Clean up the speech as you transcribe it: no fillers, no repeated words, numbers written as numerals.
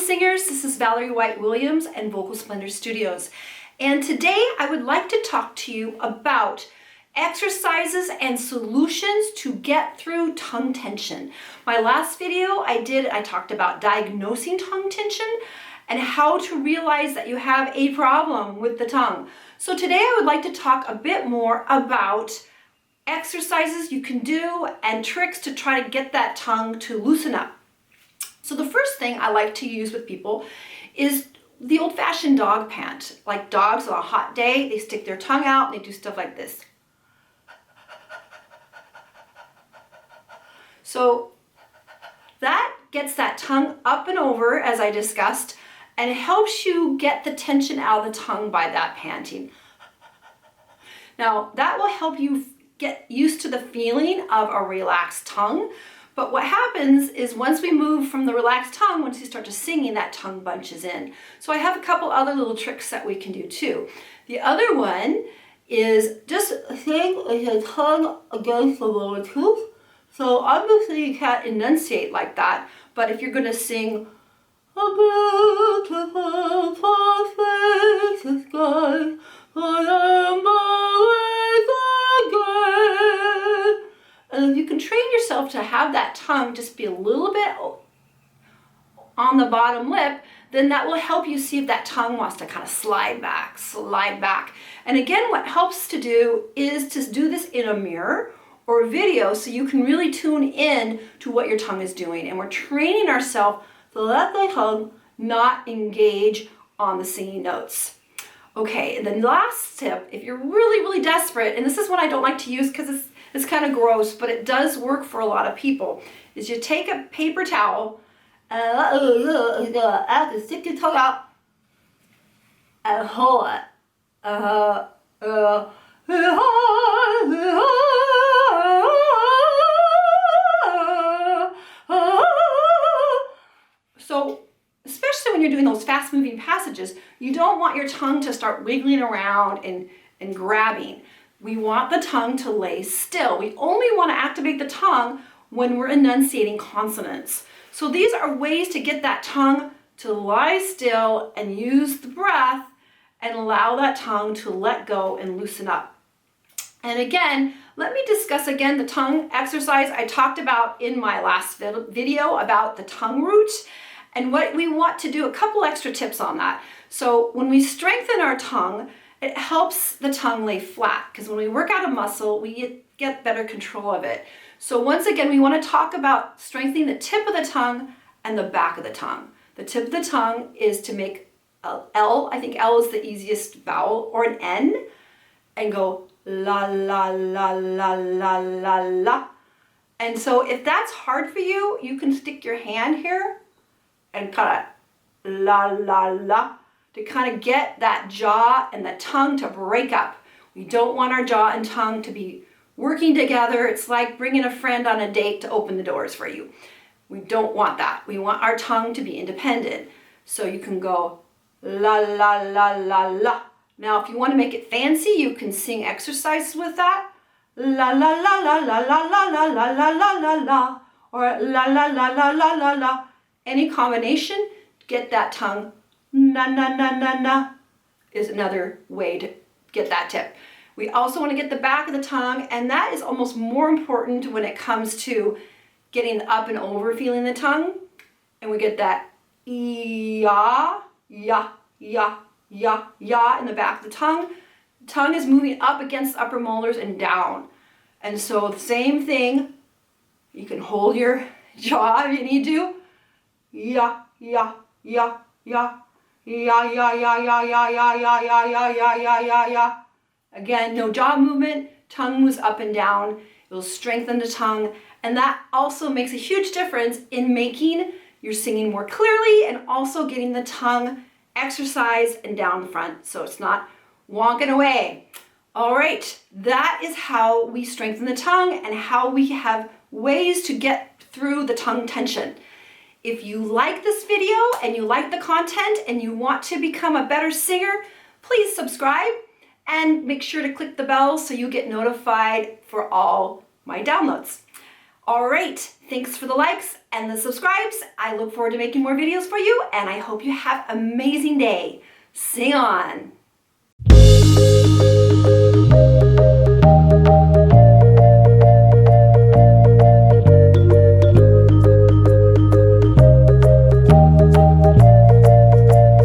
singers, this is Valerie White Williams and Vocal Splendor Studios. And today I would like to talk to you about exercises and solutions to get through tongue tension. My last video I talked about diagnosing tongue tension and how to realize that you have a problem with the tongue. So today I would like to talk a bit more about exercises you can do and tricks to try to get that tongue to loosen up. So the first thing I like to use with people is the old-fashioned dog pant. Like dogs on a hot day, they stick their tongue out and they do stuff like this. So that gets that tongue up and over, as I discussed, and it helps you get the tension out of the tongue by that panting. Now, that will help you get used to the feeling of a relaxed tongue. But what happens is once we move from the relaxed tongue, once you start to singing, that tongue bunches in. So I have a couple other little tricks that we can do too. The other one is just sing with your tongue against the lower tooth. So obviously you can't enunciate like that, but if you're going to sing a beautiful face the sky, and if you can train yourself to have that tongue just be a little bit on the bottom lip, then that will help you see if that tongue wants to kind of slide back. And again, what helps to do is to do this in a mirror or a video so you can really tune in to what your tongue is doing. And we're training ourselves to let the tongue not engage on the singing notes. Okay, and then last tip, if you're really, really desperate, and this is one I don't like to use because it's kind of gross, but it does work for a lot of people, is you take a paper towel and stick your tongue out and hold it. So, especially when you're doing those fast-moving passages, you don't want your tongue to start wiggling around and grabbing. We want the tongue to lay still. We only want to activate the tongue when we're enunciating consonants. So these are ways to get that tongue to lie still and use the breath and allow that tongue to let go and loosen up. And again, let me discuss again the tongue exercise I talked about in my last video about the tongue root. And what we want to do, a couple extra tips on that. So when we strengthen our tongue, it helps the tongue lay flat, because when we work out a muscle, we get better control of it. So once again, we want to talk about strengthening the tip of the tongue and the back of the tongue. The tip of the tongue is to make a L, I think L is the easiest vowel, or an N, and go la la la la la la la. And so if that's hard for you, you can stick your hand here and kind of la la la to kind of get that jaw and the tongue to break up. We don't want our jaw and tongue to be working together. It's like bringing a friend on a date to open the doors for you. We don't want that. We want our tongue to be independent. So you can go la la la la la. Now if you want to make it fancy, you can sing exercises with that. La la la la la la la la la la la la la, or la la la la la la la. Any combination, get that tongue, na na na na na, is another way to get that tip. We also want to get the back of the tongue, and that is almost more important when it comes to getting up and over feeling the tongue. And we get that ya, ya, ya, ya, ya in the back of the tongue. The tongue is moving up against the upper molars and down. And so the same thing, you can hold your jaw if you need to. Ya, ya, ya, ya, ya, ya, ya, ya, ya, ya, ya, ya, ya, ya, ya, ya, ya. Again, no jaw movement, tongue moves up and down. It will strengthen the tongue, and that also makes a huge difference in making your singing more clearly and also getting the tongue exercised and down front so it's not wonking away. All right, that is how we strengthen the tongue and how we have ways to get through the tongue tension. If you like this video and you like the content and you want to become a better singer, please subscribe and make sure to click the bell so you get notified for all my downloads. All right, thanks for the likes and the subscribes. I look forward to making more videos for you, and I hope you have an amazing day. Sing on.